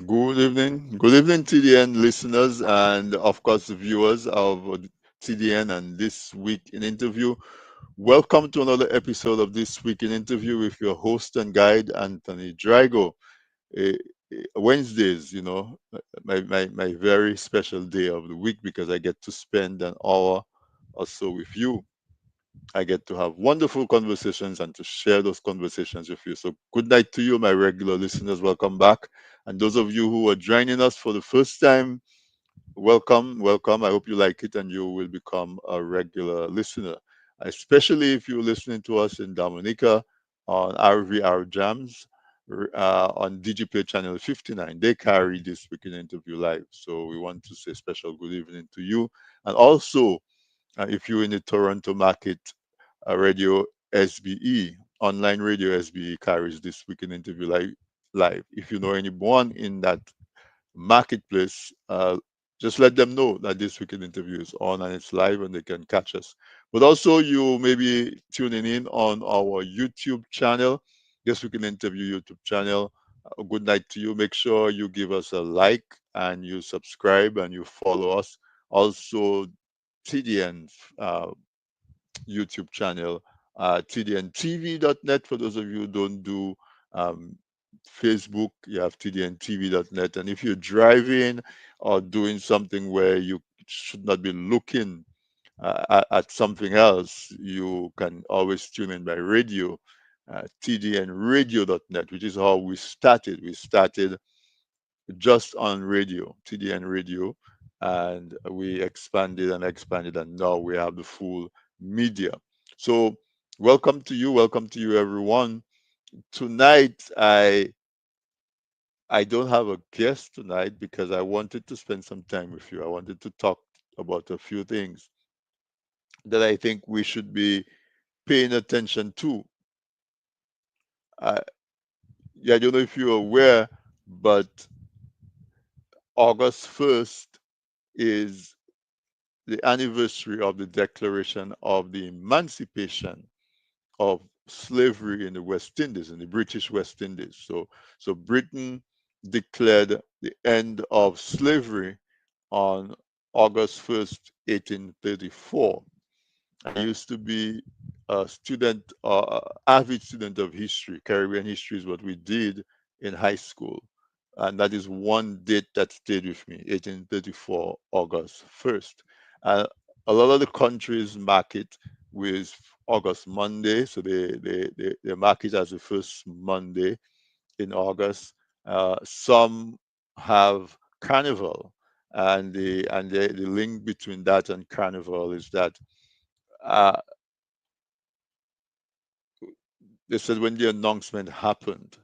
Good evening, TDN listeners, and of course, the viewers of TDN and This Week in Interview. Welcome to another episode of This Week in Interview with your host and guide, Anthony Drago. Eh, Wednesdays, my very special day of the week because I get to spend an hour or so with you. I get to have wonderful conversations and to share those conversations with you. So, good night to you, my regular listeners. Welcome back. And those of you who are joining us for the first time, welcome, welcome. I hope you like it and you will become a regular listener, especially if you're listening to us in Dominica on RVR Jams. On DigiPlay channel 59, they carry this weekend interview live. So we want to say special good evening to you. And also, if you're in the Toronto market, radio SBE, online radio SBE carries this weekend interview live. If you know anyone in that marketplace, just let them know that this weekend interview is on and it's live and they can catch us. But also, you may be tuning in on our YouTube channel, this weekend interview YouTube channel. Good night to you. Make sure you give us a like and you subscribe and you follow us. Also, TDN YouTube channel, tdntv.net. For those of you who don't do um, Facebook, you have tdntv.net. And if you're driving or doing something where you should not be looking at something else, you can always tune in by radio, tdnradio.net, which is how we started. We started just on radio, TDN radio, and we expanded and expanded, and now we have the full media. So, welcome to you, everyone. Tonight, I don't have a guest tonight because I wanted to spend some time with you. I wanted to talk about a few things that I think we should be paying attention to. I, yeah, I don't know if you're aware, but August 1st is the anniversary of the declaration of the emancipation of slavery in the West Indies, in the British West Indies. So Britain declared the end of slavery on August 1st, 1834. I used to be a student, avid student of history. Caribbean history is what we did in high school. And that is one date that stayed with me, 1834, August 1st. Uh, a lot of the countries mark it with August Monday. So they mark it as the first Monday in August. Some have Carnival. And the link between that and Carnival is that uh, they said when the announcement happened,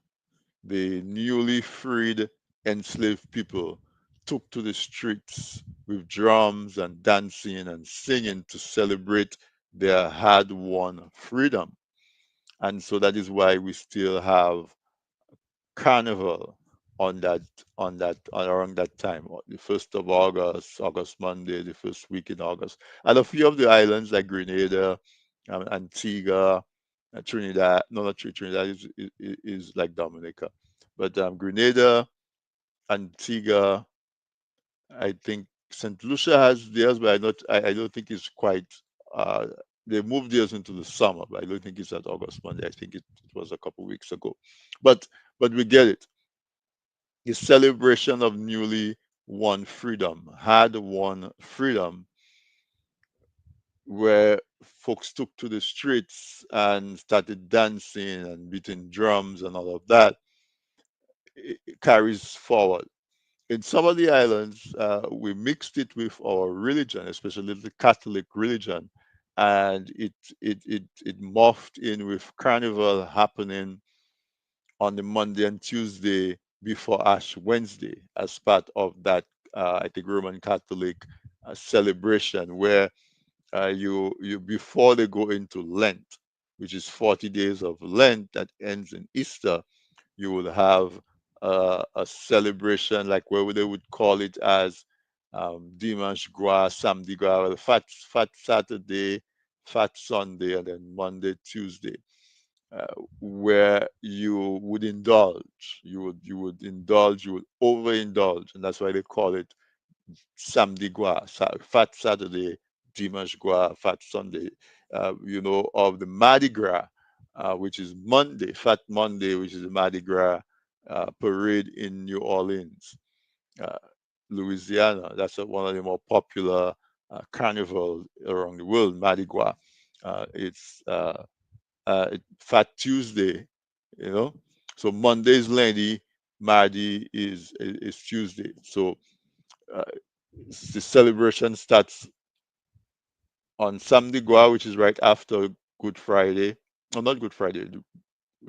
the newly freed enslaved people took to the streets with drums and dancing and singing to celebrate their hard won freedom. And so that is why we still have carnival on that on around that time, the 1st of August, August Monday, the first week in August. And a few of the islands like Grenada, Antigua, Trinidad, no, not Trinidad is like Dominica, but Grenada, Antigua, I think St. Lucia has theirs, but I don't think it's quite. Uh, they moved theirs into the summer, but I don't think it's at August Monday. I think it was a couple weeks ago, but we get it. The celebration of newly won freedom, had won freedom, where folks took to the streets and started dancing and beating drums and all of that. It carries forward. In some of the islands, we mixed it with our religion, especially the Catholic religion, and it morphed in with carnival happening on the Monday and Tuesday before Ash Wednesday as part of that, I think, Roman Catholic celebration where you before they go into Lent, which is 40 days of Lent that ends in Easter, you will have a celebration like where they would call it as Dimanche Gras, Samedi Gras, well, Fat Saturday, Fat Sunday, and then Monday, Tuesday. uh, where you would indulge, you would overindulge, and that's why they call it Samedi Gras, Fat Saturday, Dimanche Gras, Fat Sunday, of the Mardi Gras, which is Monday, Fat Monday, which is the Mardi Gras parade in New Orleans, uh, Louisiana. That's one of the more popular carnivals around the world, Mardi Gras. It's Fat Tuesday, you know. So Monday is Lenny, Mardi is Tuesday. So uh, the celebration starts on Samedi Gras, which is right after Good Friday. No, not Good Friday.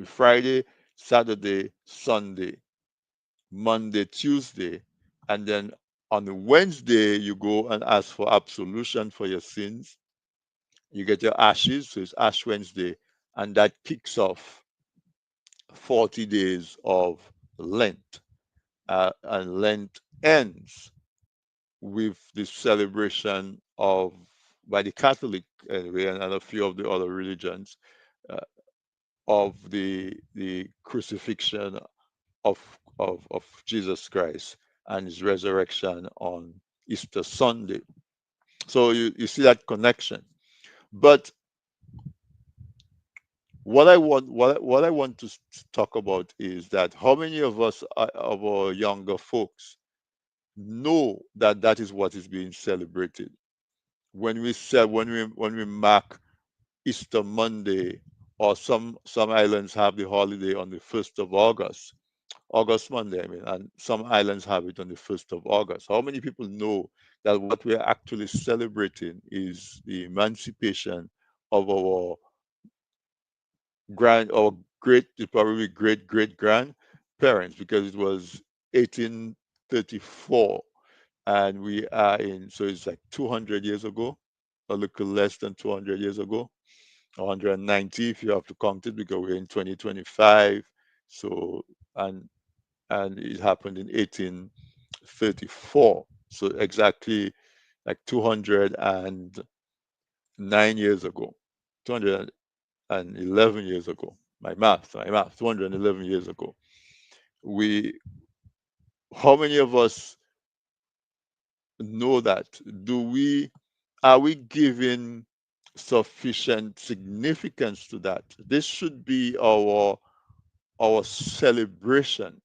Friday, Saturday, Sunday, Monday, Tuesday, and then on Wednesday you go and ask for absolution for your sins. You get your ashes, so it's Ash Wednesday, and that kicks off 40 days of Lent. And Lent ends with the celebration of, by the Catholic anyway, and a few of the other religions, uh, of the crucifixion of, of Jesus Christ and his resurrection on Easter Sunday. So you see that connection. But what I want to talk about is that how many of us, of our younger folks, know that that is what is being celebrated when we say, when we mark Easter Monday, or some islands have the holiday on the 1st of August, August Monday, I mean, and some islands have it on the 1st of August. How many people know that what we're actually celebrating is the emancipation of our our great, probably great great grandparents, because it was 1834, and we are in, so it's like 200 years ago, a little less than 200 years ago, 190 if you have to count it, because we're in 2025. So, and and it happened in 1834. So exactly like 209 years ago, 211 years ago. My math, 211 years ago. We, how many of us know that? Are we giving sufficient significance to that? This should be our celebration.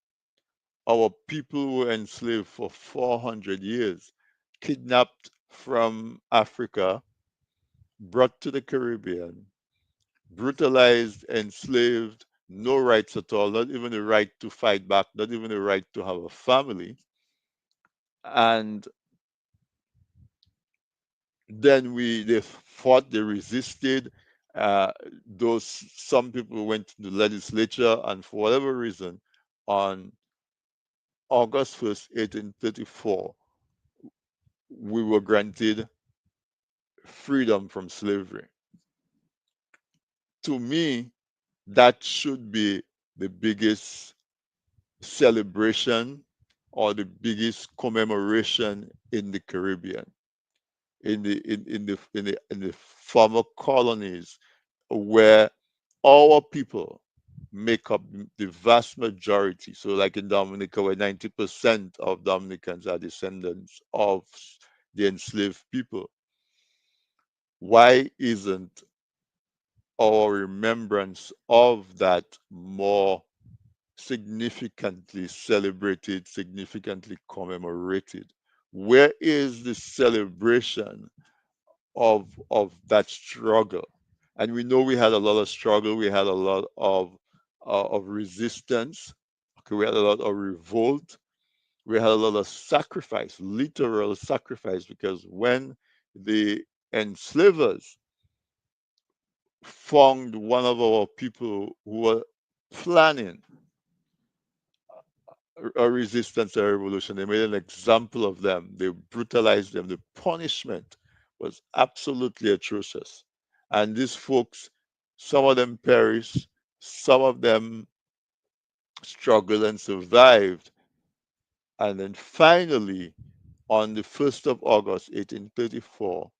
Our people were enslaved for 400 years, kidnapped from Africa, brought to the Caribbean, brutalized, enslaved, no rights at all, not even the right to fight back, not even the right to have a family. And then they fought, they resisted. Uh, those Some people went to the legislature, and for whatever reason, on August 1st, 1834, we were granted freedom from slavery. To me, that should be the biggest celebration or the biggest commemoration in the Caribbean, in the former colonies, where our people make up the vast majority. So, like in Dominica, where 90% of Dominicans are descendants of the enslaved people, why isn't our remembrance of that more significantly celebrated, significantly commemorated? Where is the celebration of that struggle? And we know we had a lot of struggle. We had a lot of resistance. Okay, we had a lot of revolt. We had a lot of sacrifice, literal sacrifice, because when the enslavers found one of our people who were planning a resistance or revolution, they made an example of them. They brutalized them. The punishment was absolutely atrocious. And these folks, some of them perished, some of them struggled and survived. And then finally, on the 1st of August, 1834,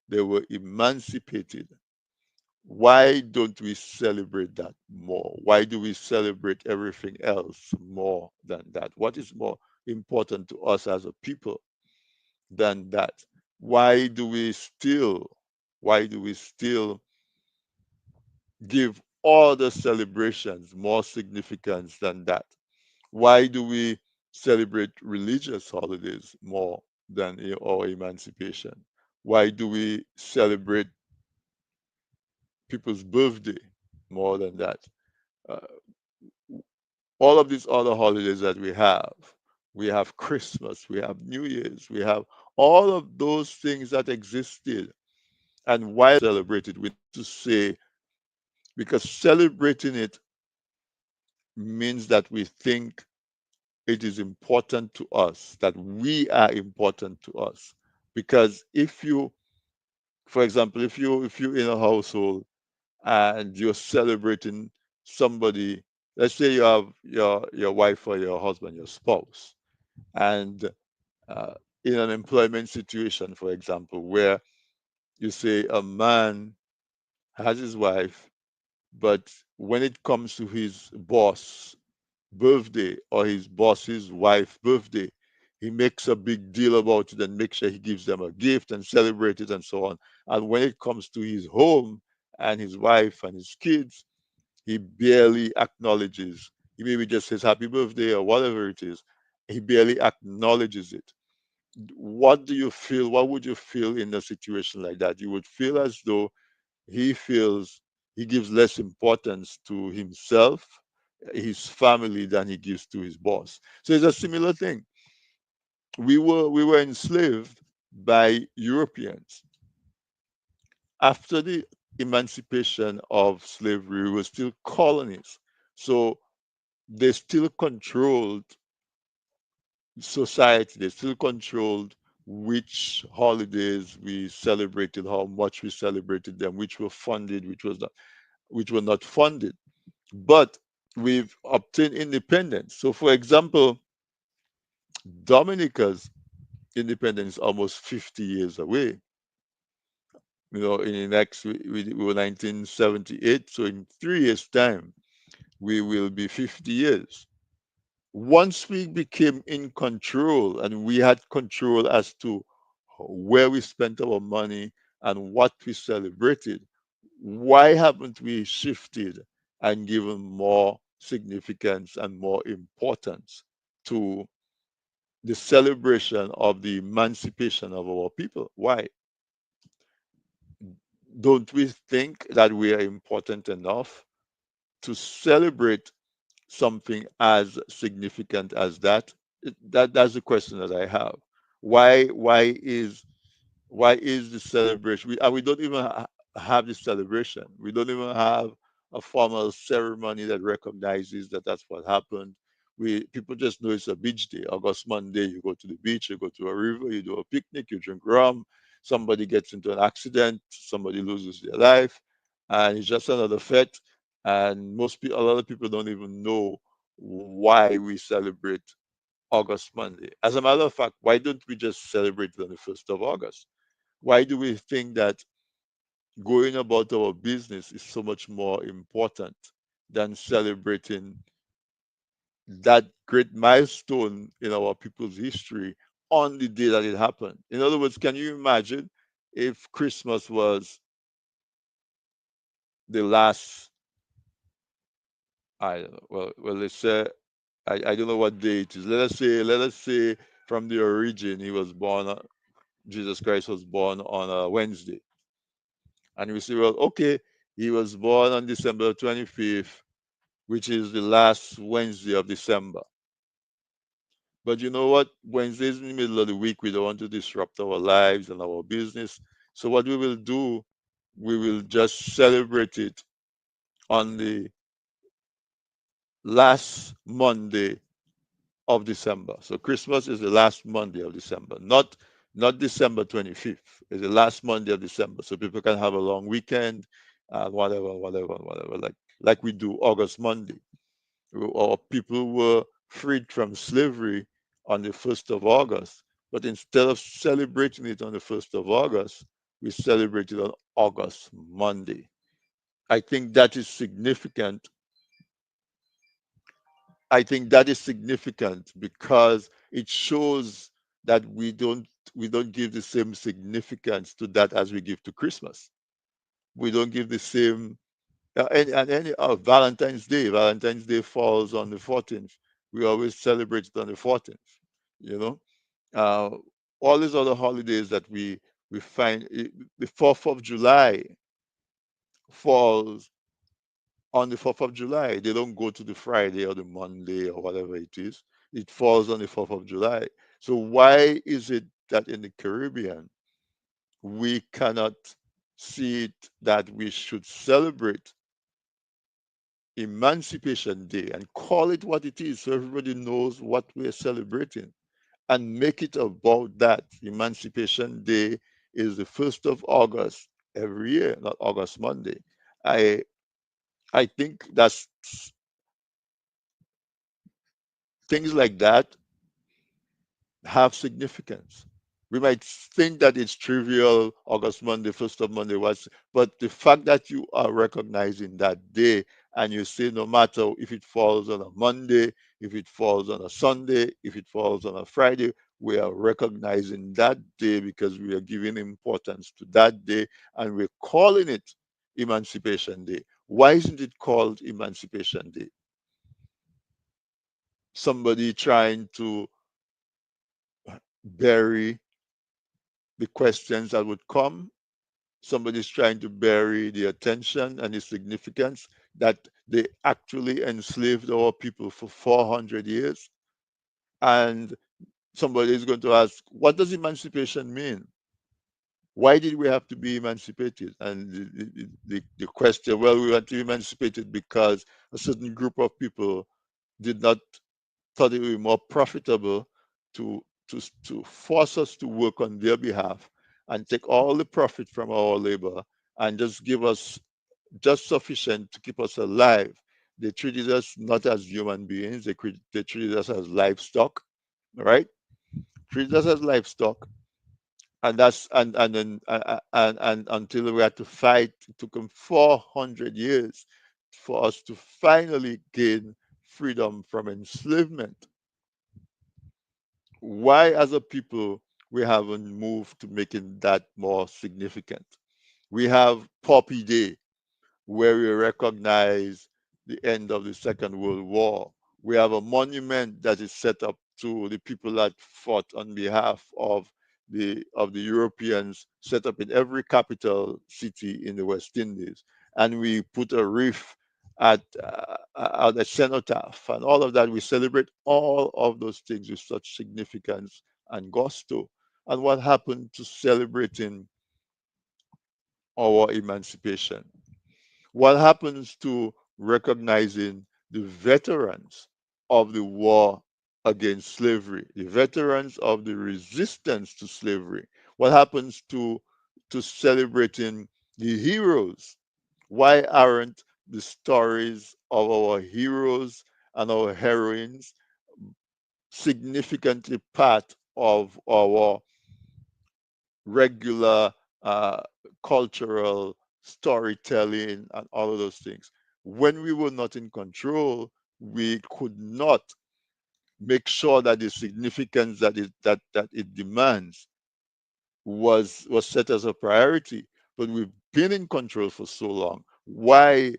they were emancipated. Why don't we celebrate that more? Why do we celebrate everything else more than that? What is more important to us as a people than that? Why do we still, why do we still give all the celebrations more significance than that? Why do we celebrate religious holidays more than our emancipation? Why do we celebrate people's birthday more than that? Uh, all of these other holidays that we have Christmas, we have New Year's, we have all of those things that existed. And why celebrate it? We need to say, because celebrating it means that we think it is important to us, that we are important to us. Because if you, for example, if you're in a household and you're celebrating somebody, let's say you have your wife or your husband, your spouse, and uh, in an employment situation, for example, where you say a man has his wife, but when it comes to his boss birthday or his boss's wife birthday, he makes a big deal about it and makes sure he gives them a gift and celebrate it and so on. And when it comes to his home and his wife and his kids, he barely acknowledges. He maybe just says happy birthday or whatever it is. He barely acknowledges it. What do you feel? What would you feel in a situation like that? You would feel as though he feels he gives less importance to himself, his family, than he gives to his boss. So it's a similar thing. We were enslaved by Europeans. After the emancipation of slavery, we were still colonies. So they still controlled society, they still controlled which holidays we celebrated, how much we celebrated them, which were funded, which were not funded. But we've obtained independence. So, for example, Dominica's independence is almost 50 years away. In the next, we were 1978, so in 3 years' time, we will be 50 years. Once we became in control and we had control as to where we spent our money and what we celebrated, why haven't we shifted and given more significance and more importance to the celebration of the emancipation of our people? Why? Don't we think that we are important enough to celebrate something as significant as that? That's the question that I have. Why is the celebration? We don't even have the celebration. We don't even have a formal ceremony that recognizes that that's what happened. We People just know it's a beach day. August Monday, you go to the beach, you go to a river, you do a picnic, you drink rum. Somebody gets into an accident, somebody loses their life, and it's just another fete. And a lot of people don't even know why we celebrate August Monday. As a matter of fact, why don't we just celebrate it on the 1st of August? Why do we think that going about our business is so much more important than celebrating that great milestone in our people's history on the day that it happened? In other words, can you imagine if Christmas was the last, I don't know, well, let's say, I don't know what day it is. Let us say from the origin, Jesus Christ was born on a Wednesday. And we say, well, okay, he was born on December 25th, which is the last Wednesday of December. But you know what? Wednesdays in the middle of the week, we don't want to disrupt our lives and our business. So what we will do, we will just celebrate it on the last Monday of December. So Christmas is the last Monday of December, not December 25th. It's the last Monday of December, so people can have a long weekend, whatever, like we do August Monday. Or people were freed from slavery on the 1st of August, but instead of celebrating it on the 1st of August, we celebrate it on August Monday. I think that is significant. I think that is significant because it shows that we don't give the same significance to that as we give to Christmas. We don't give the same and any Valentine's Day. Valentine's Day falls on the 14th. We always celebrate it on the 14th. You know, uh, all these other holidays that we find the 4th of July falls on the 4th of July. They don't go to the Friday or the Monday or whatever it is. It falls on the 4th of July. So why is it that in the Caribbean we cannot see it that we should celebrate Emancipation Day and call it what it is so everybody knows what we're celebrating and make it about that? Emancipation Day is the 1st of August every year, not August Monday. I I think that's things like that have significance. We might think that it's trivial, August Monday, 1st of Monday was, but the fact that you are recognizing that day and you say no matter if it falls on a Monday, if it falls on a Sunday, if it falls on a Friday, we are recognizing that day because we are giving importance to that day and we're calling it Emancipation Day. Why isn't it called Emancipation Day? Somebody trying to bury the questions that would come. Somebody's trying to bury the attention and the significance that they actually enslaved our people for 400 years. And somebody is going to ask, what does emancipation mean? Why did we have to be emancipated? And the question, well, we want to be emancipated because a certain group of people did not thought it would be more profitable to to force us to work on their behalf and take all the profit from our labor and just give us just sufficient to keep us alive. They treated us not as human beings. They treated us as livestock, right? Treated us as livestock, and that's and then and until we had to fight, it took them 400 years for us to finally gain freedom from enslavement. Why, as a people, we haven't moved to making that more significant? We have Poppy Day, where we recognize the end of the Second World War. We have a monument that is set up to the people that fought on behalf of the Europeans, set up in every capital city in the West Indies, and we put a wreath at a cenotaph, and all of that. We celebrate all of those things with such significance and gusto. And what happened to celebrating our emancipation? What happens to recognizing the veterans of the war against slavery, the veterans of the resistance to slavery? What happens to celebrating the heroes? Why aren't the stories of our heroes and our heroines significantly part of our regular uh, cultural storytelling and all of those things? When we were not in control, we could not make sure that the significance that it demands was set as a priority. But we've been in control for so long. Why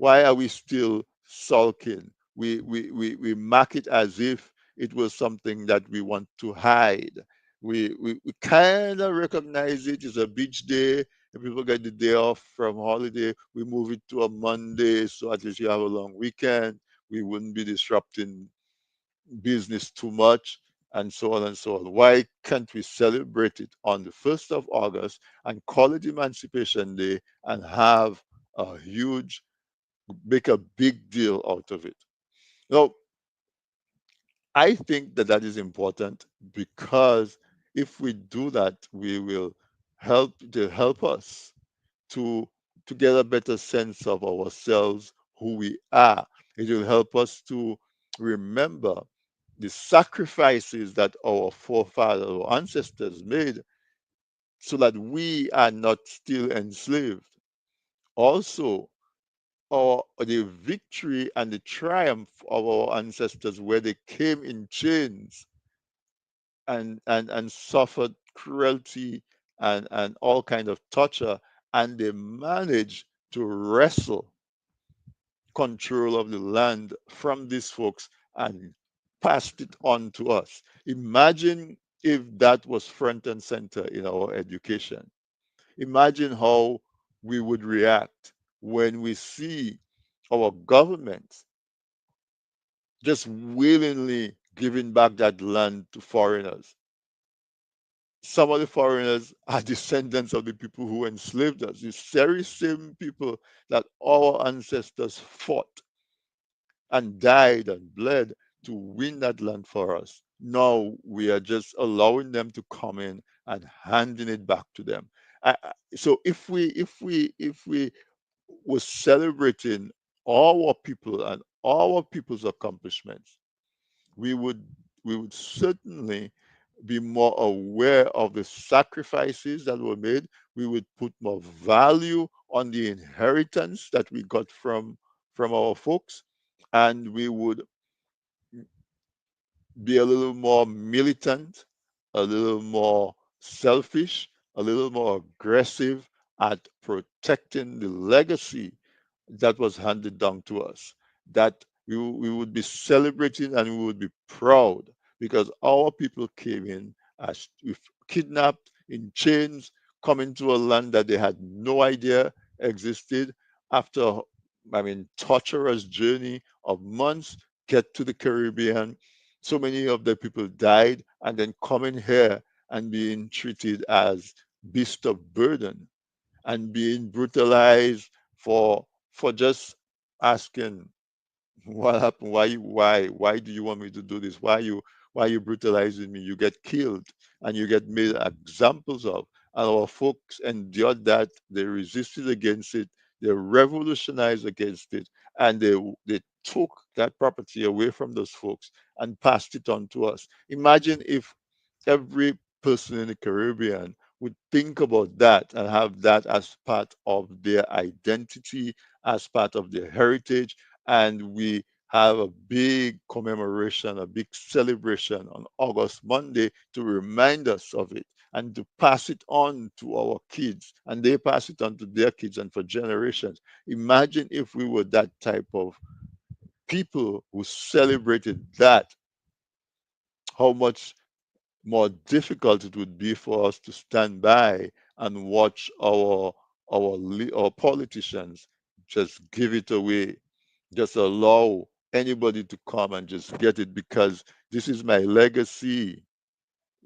are we still sulking? We mark it as if it was something that we want to hide. We kind of recognize it as a beach day, and people get the day off from holiday. We move it to a Monday, so at least you have a long weekend. We wouldn't be disrupting business too much, and so on and so on. Why can't we celebrate it on the 1st of August and call it Emancipation Day and have a huge, make a big deal out of it? Now, I think that that is important because if we do that, we will help us to to get a better sense of ourselves, who we are. It will help us to remember the sacrifices that our forefathers or ancestors made so that we are not still enslaved. Also, the victory and the triumph of our ancestors, where they came in chains and suffered cruelty and all kind of torture, and they managed to wrestle control of the land from these folks and passed it on to us. Imagine if that was front and center in our education. Imagine how we would react when we see our government just willingly giving back that land to foreigners. Some of the foreigners are descendants of the people who enslaved us, the very same people that our ancestors fought and died and bled to win that land for us. Now we are just allowing them to come in and handing it back to them. So if we were celebrating our people and our people's accomplishments, we would we would certainly be more aware of the sacrifices that were made. We would put more value on the inheritance that we got from our folks, and we would be a little more militant, a little more selfish, a little more aggressive at protecting the legacy that was handed down to us, that we would be celebrating and we would be proud because our people came in as if kidnapped in chains, coming to a land that they had no idea existed after, I mean, torturous journey of months, get to the Caribbean. So many of the people died and then coming here and being treated as beasts of burden and being brutalized for just asking what happened, why do you want me to do this, why you brutalizing me, you get killed and you get made examples of. And our folks endured that, they resisted against it, they revolutionized against it, and they took that property away from those folks and passed it on to us. Imagine if every person in the Caribbean would think about that and have that as part of their identity, as part of their heritage. And we have a big commemoration, a big celebration on August Monday to remind us of it and to pass it on to our kids, and they pass it on to their kids and for generations. Imagine if we were that type of people who celebrated that, how much more difficult it would be for us to stand by and watch our politicians just give it away, just allow anybody to come and just get it because this is my legacy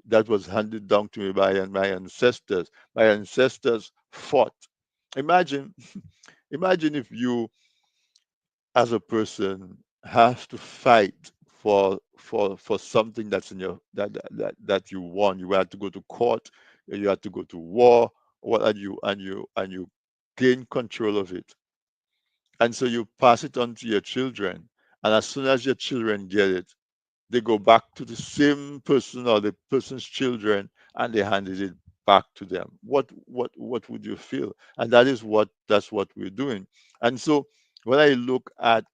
that was handed down to me by my ancestors. My ancestors fought. Imagine, imagine if you as a person have to fight for something that's in your that you won. You had to go to court, you had to go to war, what and you gain control of it. And so you pass it on to your children. And as soon as your children get it, they go back to the same person or the person's children and they handed it back to them. What would you feel? And that's what we're doing. And so when I look at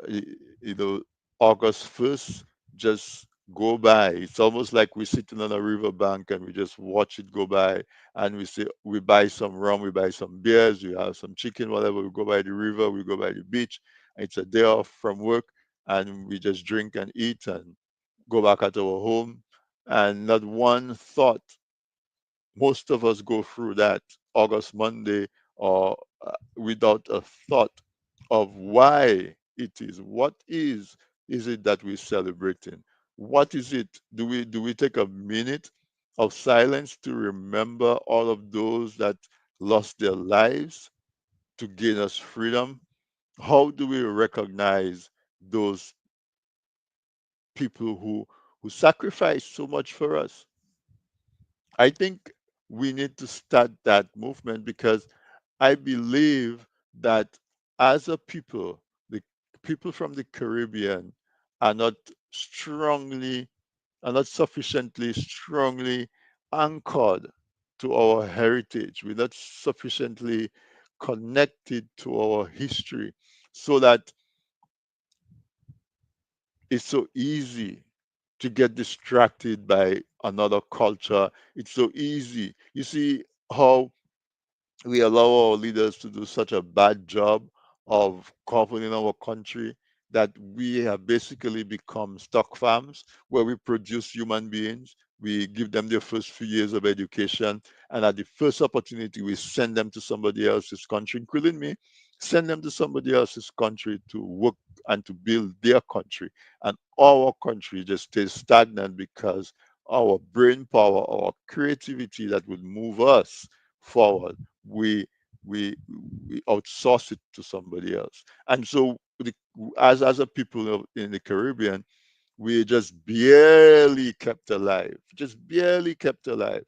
you know, August 1st just go by. It's almost like we're sitting on a riverbank and we just watch it go by and we say, we buy some rum, we buy some beers, we have some chicken, whatever. We go by the river, we go by the beach. It's a day off from work and we just drink and eat and go back at our home. And not one thought, most of us go through that August Monday or without a thought of why it is. What is it that we're celebrating? What is it? Do we take a minute of silence to remember all of those that lost their lives to gain us freedom? How do we recognize those people who sacrificed so much for us? I think we need to start that movement because I believe that as a people, the people from the Caribbean are not strongly, are not sufficiently strongly anchored to our heritage. We're not sufficiently connected to our history so that it's so easy to get distracted by another culture. It's so easy. You see how we allow our leaders to do such a bad job of governing our country that we have basically become stock farms where we produce human beings. We give them their first few years of education, and at the first opportunity, we send them to somebody else's country, including me, send them to somebody else's country to work and to build their country. And our country just stays stagnant because our brain power, our creativity that would move us forward, we we we outsource it to somebody else. And so as a people in the Caribbean, we just barely kept alive, just barely kept alive,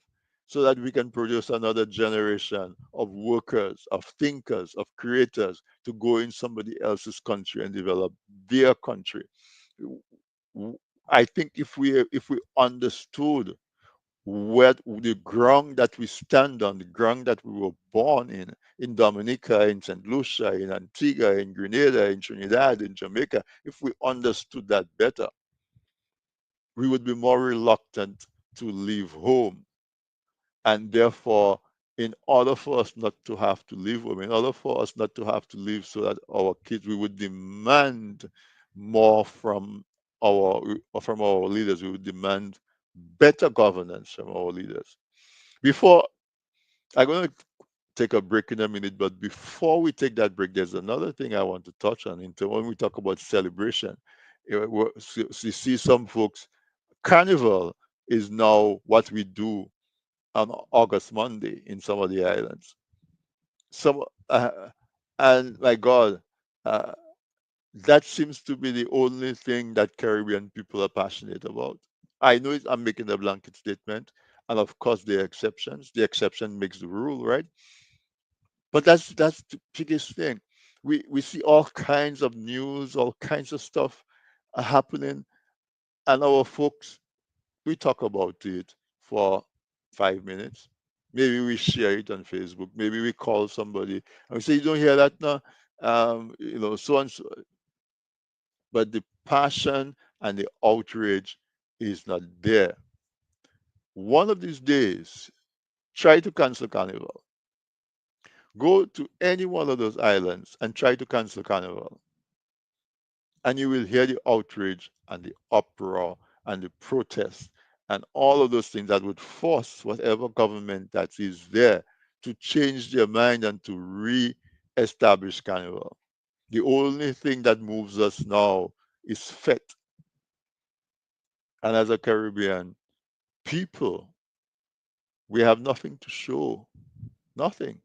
so that we can produce another generation of workers, of thinkers, of creators to go in somebody else's country and develop their country. I think if we understood what the ground that we stand on, the ground that we were born in Dominica, in St. Lucia, in Antigua, in Grenada, in Trinidad, in Jamaica, if we understood that better, we would be more reluctant to leave home. And therefore, in order for us not to have to leave home, in order for us not to have to leave so that our kids, we would demand more from our leaders. We would demand better governance from our leaders. Before I'm going to take a break in a minute, but before we take that break, there's another thing I want to touch on. When we talk about celebration, you see some folks, Carnival is now what we do on August Monday in some of the islands. Some and my God, uh, that seems to be the only thing that Caribbean people are passionate about. I know I'm making a blanket statement, and of course there are exceptions. The exception makes the rule, right? But that's the biggest thing. We see all kinds of news, all kinds of stuff happening, and our folks, we talk about it for 5 minutes. Maybe we share it on Facebook. Maybe we call somebody and we say, "You don't hear that now?" So and so. But the passion and the outrage is not there. One of these days, try to cancel Carnival. Go to any one of those islands and try to cancel Carnival, and you will hear the outrage and the uproar and the protest and all of those things that would force whatever government that is there to change their mind and to re-establish Carnival. The only thing that moves us now is fete. And as a Caribbean people, we have nothing to show. Nothing.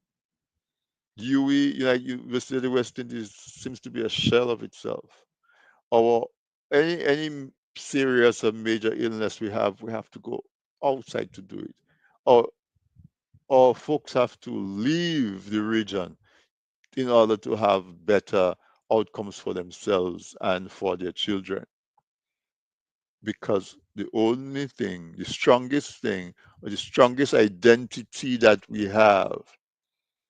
The West Indies seems to be a shell of itself. Our any serious or major illness we have to go outside to do it. Or or folks have to leave the region in order to have better outcomes for themselves and for their children. Because the only thing, the strongest thing, or the strongest identity that we have,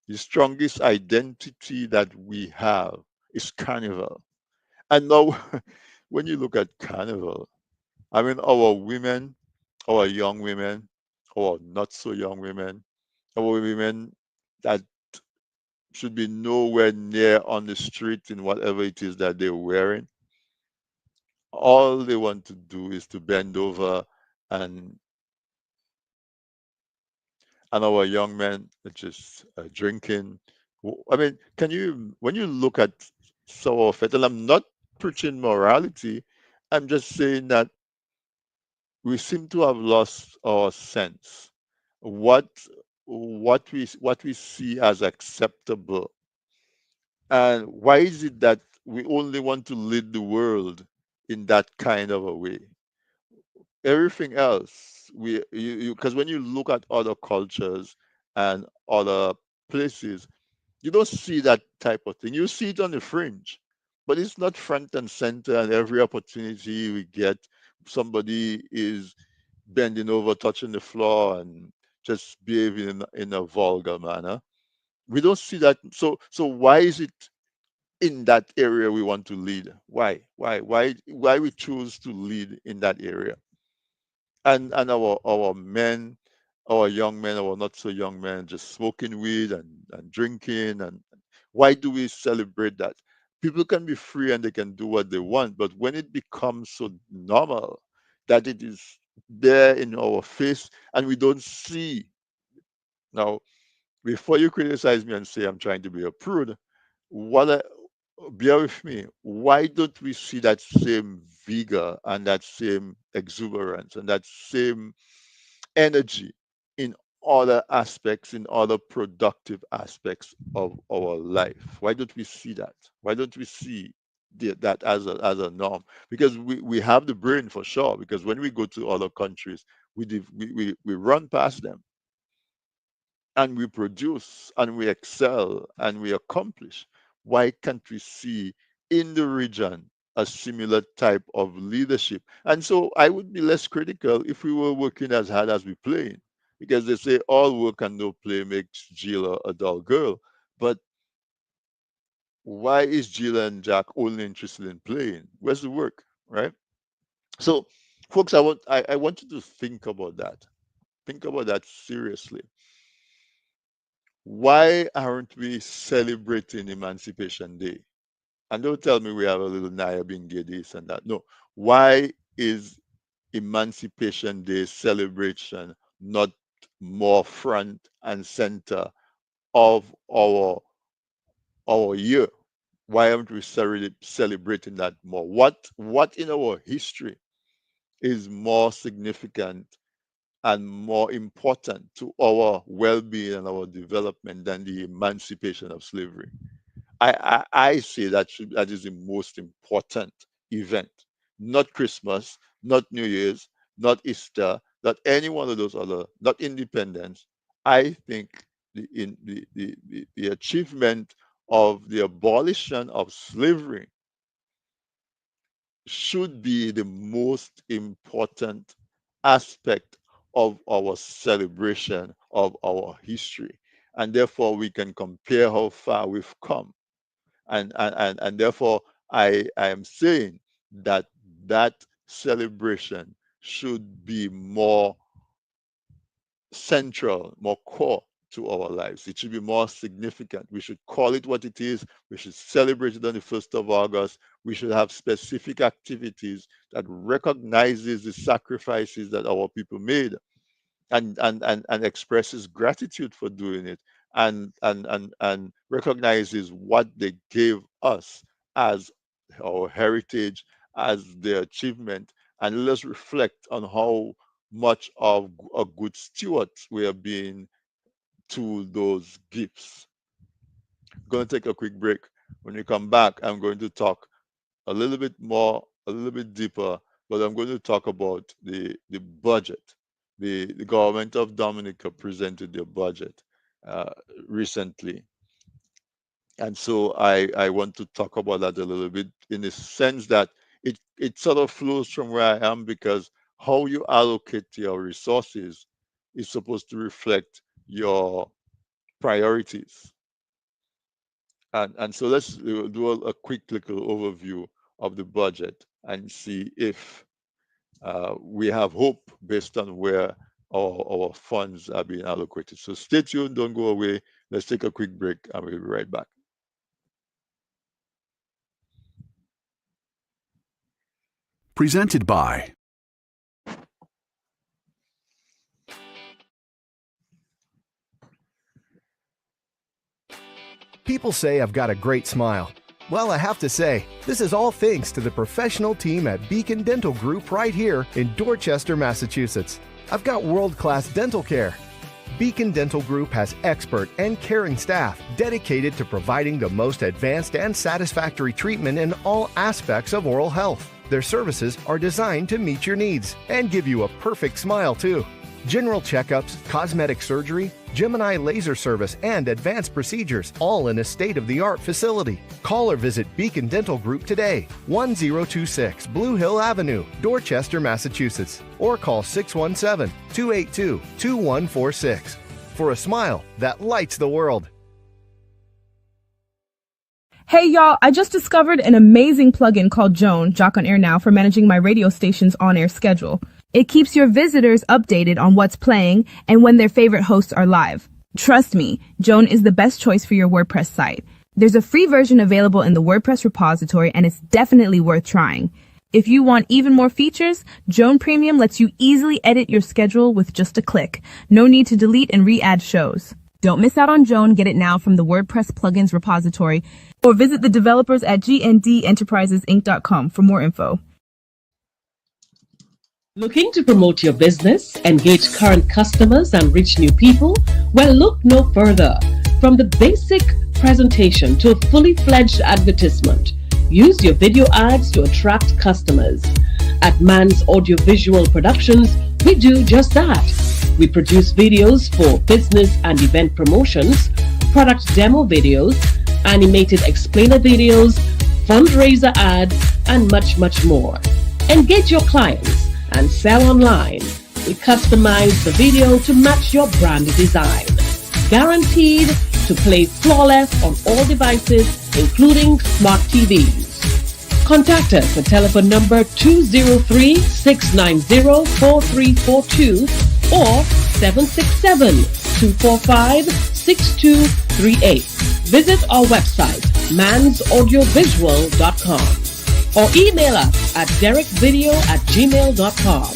the strongest identity that we have is Carnival. And now, when you look at Carnival, I mean, our women, our young women, or not so young women, our women that should be nowhere near on the street in whatever it is that they're wearing, all they want to do is to bend over and our young men are just drinking. I mean, when you look at some of it, and I'm not preaching morality, I'm just saying that we seem to have lost our sense. What what we see as acceptable, and why is it that we only want to lead the world in that kind of a way? Everything else, because when you look at other cultures and other places, you don't see that type of thing. You see it on the fringe, but it's not front and center. And every opportunity we get, somebody is bending over, touching the floor, and just behaving in a vulgar manner. We don't see that. So why is it in that area we want to lead? Why we choose to lead in that area? And our men, our young men, our not so young men, just smoking weed and drinking. And why do we celebrate that? People can be free and they can do what they want, but when it becomes so normal that it is there in our face and we don't see. Now, before you criticize me and say I'm trying to be a prude, what I, bear with me. Why don't we see that same vigor and that same exuberance and that same energy in other aspects, in other productive aspects of our life? Why don't we see that? Why don't we see that as a norm? Because we have the brain for sure. Because when we go to other countries, we run past them and we produce and we excel and we accomplish. Why can't we see in the region a similar type of leadership? And so I would be less critical if we were working as hard as we play, because they say all work and no play makes Jill a dull girl. But why is Jill and Jack only interested in playing? Where's the work, right? So, folks, I want you to think about that. Think about that seriously. Why aren't we celebrating Emancipation Day? And don't tell me we have a little Naya being gay this and that. No. Why is Emancipation Day celebration not more front and center of our year? Why aren't we celebrating that more? What in our history is more significant and more important to our well-being and our development than the emancipation of slavery? I say that is the most important event. Not Christmas, not New Year's, not Easter, not any one of those other, not independence. I think the achievement of the abolition of slavery should be the most important aspect of our celebration of our history. And therefore, we can compare how far we've come. And therefore, I am saying that that celebration should be more central, more core to our lives. It should be more significant. We should call it what it is. We should celebrate it on the 1st of August. We should have specific activities that recognizes the sacrifices that our people made and expresses gratitude for doing it and recognizes what they gave us as our heritage, as their achievement, and let's reflect on how much of a good steward we are being to those gifts. Going to take a quick break. When we come back, I'm going to talk a little bit more, a little bit deeper, but I'm going to talk about the budget. The government of Dominica presented their budget uh, recently. And so I want to talk about that a little bit in the sense that it sort of flows from where I am, because how you allocate your resources is supposed to reflect your priorities. And so let's do a quick little overview of the budget and see if we have hope based on where our funds are being allocated. So stay tuned, don't go away. Let's take a quick break and we'll be right back. Presented by People say I've got a great smile. Well, I have to say, this is all thanks to the professional team at Beacon Dental Group right here in Dorchester, Massachusetts. I've got world-class dental care. Beacon Dental Group has expert and caring staff dedicated to providing the most advanced and satisfactory treatment in all aspects of oral health. Their services are designed to meet your needs and give you a perfect smile, too. General checkups, cosmetic surgery, Gemini laser service, and advanced procedures, all in a state-of-the-art facility. Call or visit Beacon Dental Group today, 1026 Blue Hill Avenue, Dorchester, Massachusetts, or call 617-282-2146 for a smile that lights the world. Hey y'all, I just discovered an amazing plugin called Joan, Jock on Air Now, for managing my radio station's on-air schedule. It keeps your visitors updated on what's playing and when their favorite hosts are live. Trust me, Joan is the best choice for your WordPress site. There's a free version available in the WordPress repository and it's definitely worth trying. If you want even more features, Joan Premium lets you easily edit your schedule with just a click. No need to delete and re-add shows. Don't miss out on Joan. Get it now from the WordPress plugins repository or visit the developers at gndenterprisesinc.com for more info. Looking to promote your business, engage current customers, and reach new people? Well, look no further. From the basic presentation to a fully fledged advertisement, use your video ads to attract customers. At Man's Audiovisual Productions, we do just that. We produce videos for business and event promotions, product demo videos, animated explainer videos, fundraiser ads, and much, much more. Engage your clients and sell online. We customize the video to match your brand design. Guaranteed to play flawless on all devices, including smart TVs. Contact us at telephone number 203-690-4342 or 767-245-6238. Visit our website, mansaudiovisual.com, or email us at derekvideo@gmail.com.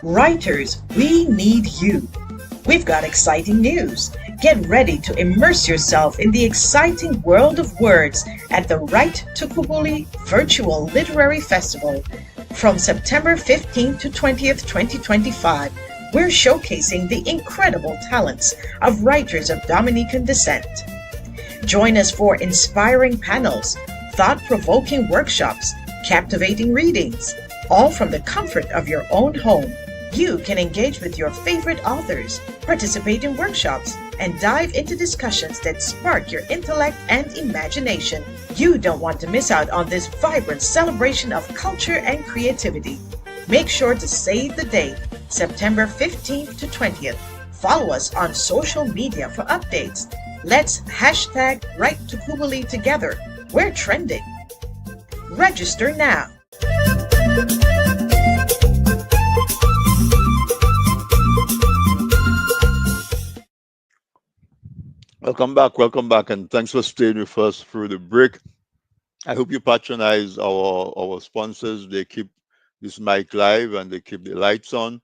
Writers, we need you. We've got exciting news. Get ready to immerse yourself in the exciting world of words at the Write to Kubuli Virtual Literary Festival. From September 15th to 20th, 2025, we're showcasing the incredible talents of writers of Dominican descent. Join us for inspiring panels, thought-provoking workshops, captivating readings, all from the comfort of your own home. You can engage with your favorite authors, participate in workshops, and dive into discussions that spark your intellect and imagination. You don't want to miss out on this vibrant celebration of culture and creativity. Make sure to save the date, September 15th to 20th. Follow us on social media for updates. Let's hashtag Write to Kubuli together. We're trending. Register now. Welcome back, and thanks for staying with us through the break. I hope you patronize our sponsors. They keep this mic live and they keep the lights on.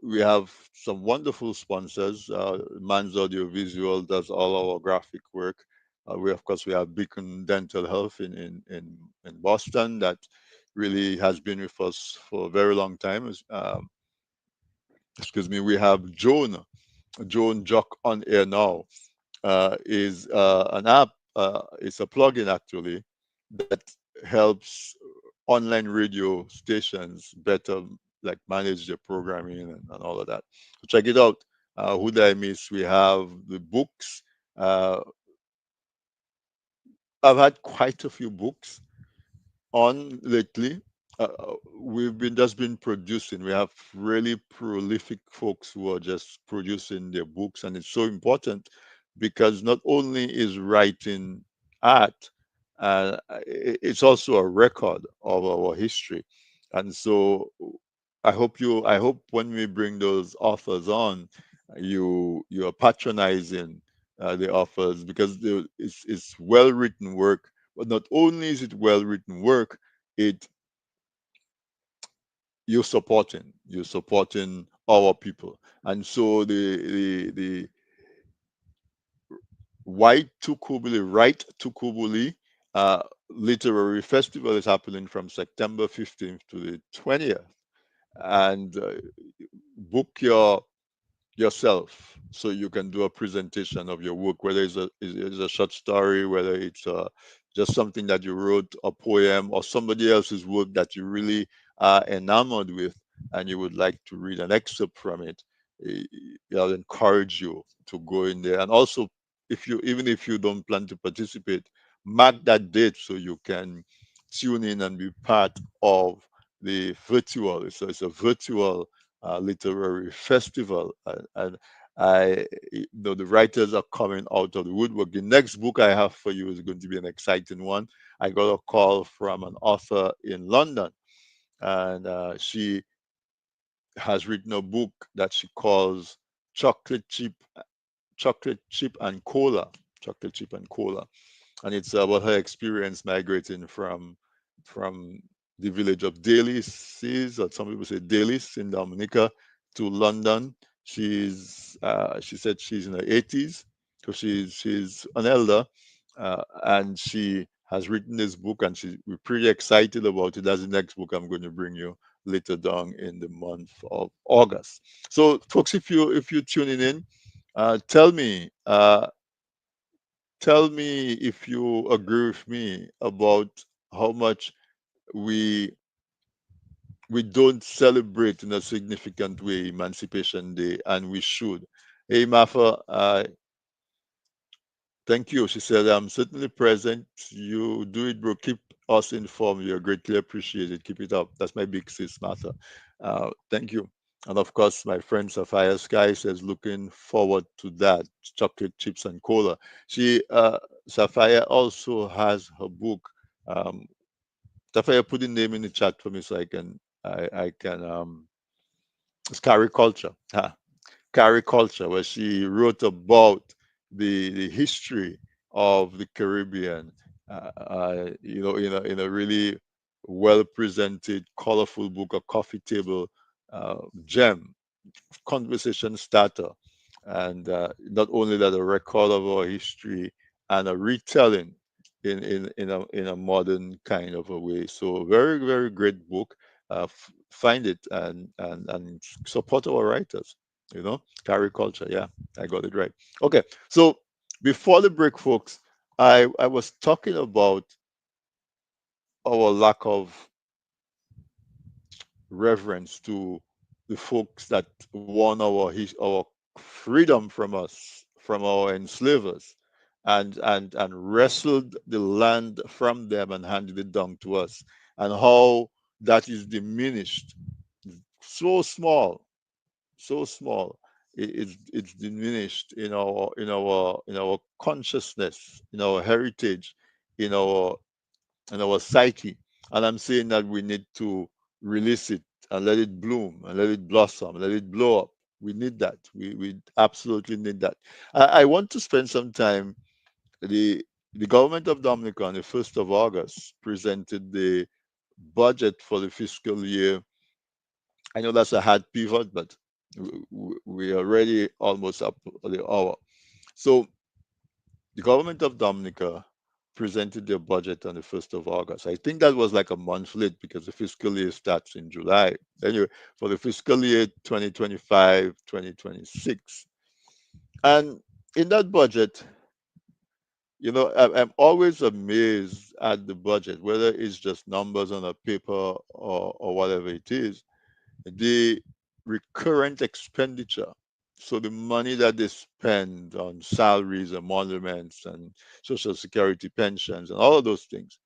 We have some wonderful sponsors. Man's Audio Visual does all our graphic work. We have Beacon Dental Health in Boston that really has been with us for a very long time. Excuse me. We have Joan Jock on Air Now. Is an app. It's a plugin actually that helps online radio stations better like manage their programming and all of that. So check it out. Who did I miss? We have the books. I've had quite a few books on lately. We've been producing. We have really prolific folks who are just producing their books, and it's so important because not only is writing art, it's also a record of our history. And so I hope when we bring those authors on, you are patronizing the authors because it's well written work. But not only is it well written work, it you're supporting our people. And so the White to Kubuli, Right to Kubuli Literary Festival is happening from September 15th to the 20th. And book yourself so you can do a presentation of your work, whether it's a short story, whether it's just something that you wrote, a poem, or somebody else's work that you really are enamored with and you would like to read an excerpt from it. I'll encourage you to go in there. And also, even if you don't plan to participate, mark that date so you can tune in and be part of the virtual. So it's a virtual literary festival. And I, you know, the writers are coming out of the woodwork. The next book I have for you is going to be an exciting one. I got a call from an author in London, and she has written a book that she calls Chocolate Chip, Chocolate Chip and Cola. Chocolate Chip and Cola, and it's about her experience migrating from the village of Dalis, or some people say Dalis in Dominica, to London. She said she's in her 80s, so she's an elder, and she has written this book, and we're pretty excited about it. That's the next book I'm going to bring you later down in the month of August. So, folks, if you're tuning in, tell me. Tell me if you agree with me about how much we we don't celebrate in a significant way Emancipation Day, and we should. Hey, Mafa, thank you. She said, I'm certainly present. You do it, bro. Keep us informed. You're greatly appreciated. Keep it up. That's my big sis, Martha. Thank you. And of course, my friend Sapphire Sky says, looking forward to that. Chocolate chips and cola. Sapphire also has her book. Um, Sapphire, put the name in the chat for me so I can, it's Carry Culture. Cariculture, where she wrote about the history of the Caribbean, in a really well presented, colorful book, a coffee table gem, conversation starter, and not only that, a record of our history and a retelling in a modern kind of a way. So very very great book. Find it and support our writers. Carry culture. Yeah, I got it right. Okay, so before the break, folks, I was talking about our lack of reverence to the folks that won our freedom from us, from our enslavers, and wrestled the land from them and handed it down to us, and how that is diminished, so small, so small. It's diminished in our consciousness, in our heritage, in our in our psyche. And I'm saying that we need to release it and let it bloom and let it blossom, let it blow up. We need that. We absolutely need that. I want to spend some time. The the government of Dominica on the 1st of August presented the budget for the fiscal year. I know that's a hard pivot, but we are already almost up to the hour. So the government of Dominica presented their budget on the 1st of August. I think that was like a month late because the fiscal year starts in July. Anyway, for the fiscal year 2025, 2026. And in that budget, I'm always amazed at the budget, whether it's just numbers on a paper or whatever it is, the recurrent expenditure. So the money that they spend on salaries and monuments and social security pensions and all of those things.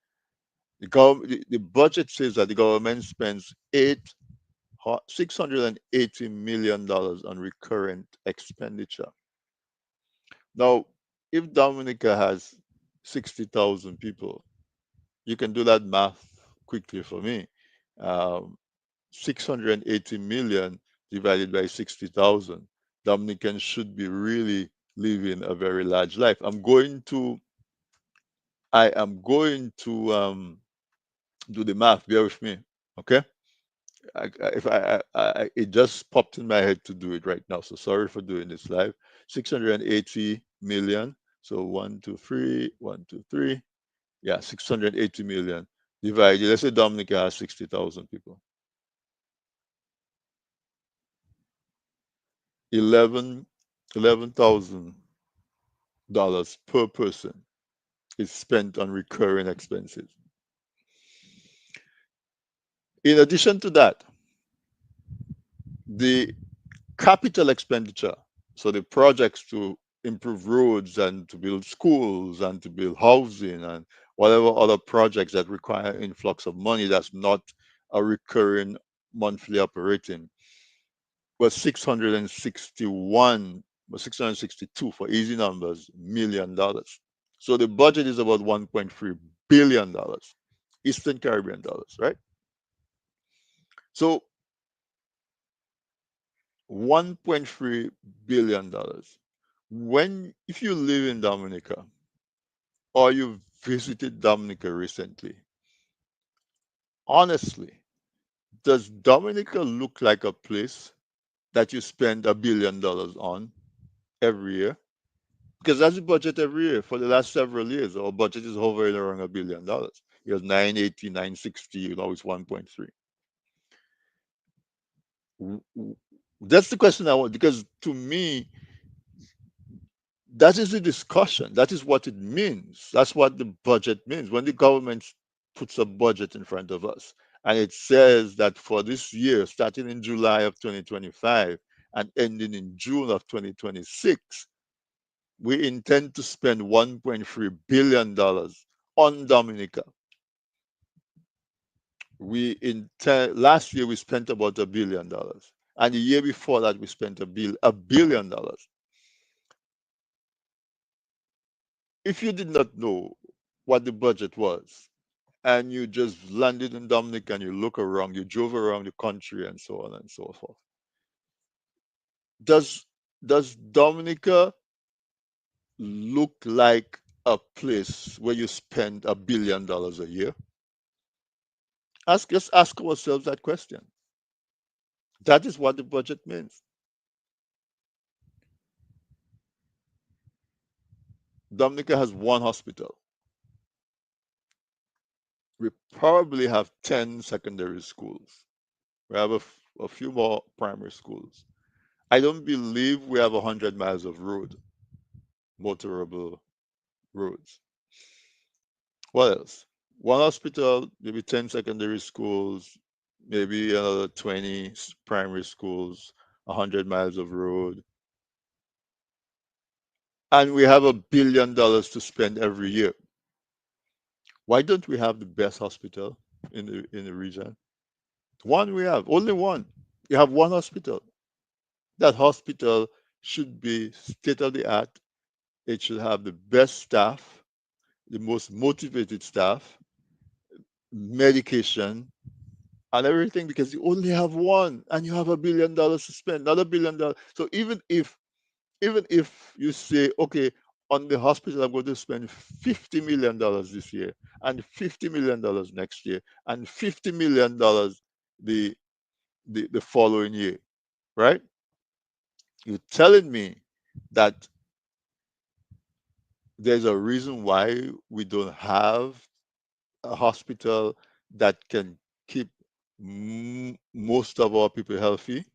The budget says that the government spends $680 million on recurrent expenditure. Now, if Dominica has 60,000 people, you can do that math quickly for me. Um, 680 million divided by 60,000. Dominicans should be really living a very large life. I am going to do the math. Bear with me, okay? It just popped in my head to do it right now. So sorry for doing this live. 680 million. So 1, 2, 3, 1, 2, 3. Yeah, 680 million divided. Let's say Dominica has 60,000 people. 11,000 dollars per person is spent on recurring expenses. In addition to that, the capital expenditure, so the projects to improve roads and to build schools and to build housing and whatever other projects that require influx of money that's not a recurring monthly operating, was 661, was 662 for easy numbers, $1 million. So the budget is about $1.3 billion, Eastern Caribbean dollars, right? So $1.3 billion. When if you live in Dominica or you visited Dominica recently, honestly, does Dominica look like a place that you spend $1 billion on every year? Because that's the budget every year for the last several years. Our budget is hovering around $1 billion. It was 980, 960, now it's 1.3. That's the question I want, because to me, that is the discussion. That is what it means. That's what the budget means. When the government puts a budget in front of us and it says that for this year, starting in July of 2025 and ending in June of 2026, we intend to spend $1.3 billion on Dominica. We intend last year we spent about $1 billion, and the year before that we spent $1 billion. If you did not know what the budget was, and you just landed in Dominica and you look around, you drove around the country and so on and so forth, does does Dominica look like a place where you spend $1 billion a year? Let's ask ourselves that question. That is what the budget means. Dominica has one hospital. We probably have 10 secondary schools. We have a few more primary schools. I don't believe we have 100 miles of road, motorable roads. What else? One hospital, maybe 10 secondary schools, maybe another 20 primary schools, 100 miles of road. And we have $1 billion to spend every year. Why don't we have the best hospital in the region? One we have, only one. You have one hospital. That hospital should be state of the art. It should have the best staff, the most motivated staff, medication, and everything, because you only have one and you have $1 billion to spend, not $1 billion. So even if you say, okay, on the hospital I'm going to spend $50 million this year and $50 million next year and $50 million the the following year, right? You're telling me that there's a reason why we don't have a hospital that can keep most of our people healthy.